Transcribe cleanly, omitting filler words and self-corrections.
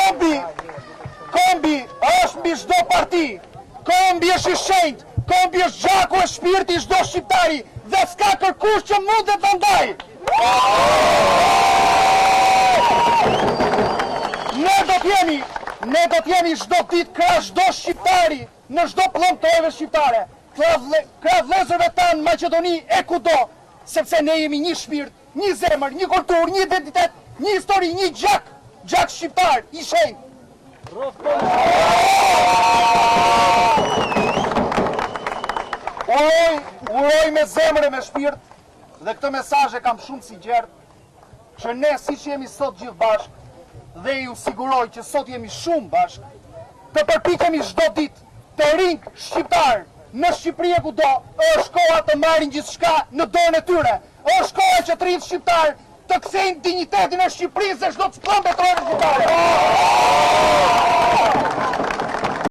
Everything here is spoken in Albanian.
Kombi është mbi çdo parti. Kombi është I shenjtë. Kombi është gjaku e shpirti I çdo shqiptari dhe s'ka kërkush që mundet ta ndaj. Ne do t'jemi çdo ditë krah çdo shqiptari në çdo pllëmtore shqiptare. Krah vëllezërve tanë në Maqedoni e kudo, sepse ne jemi një shpirt, një zemër, një kulturë, një identitet, një histori, një gjak shqiptar I shenjtë. Uroj me zemër e me shpirt, dhe këtë mesazh e kam shumë sinqert, që ne siç jemi sot gjithë bashk, dhe ju siguroj që sot jemi shumë bashk, të përpiqemi çdo ditë të rinj shqiptar në Shqipëri e kudo, është koha të marrin gjithçka në dorën e tyre. Është koha që të rinjt shqiptar të kthejnë dinjitetin e Shqipërisë dhe çdo të pllëmbë shqiptare.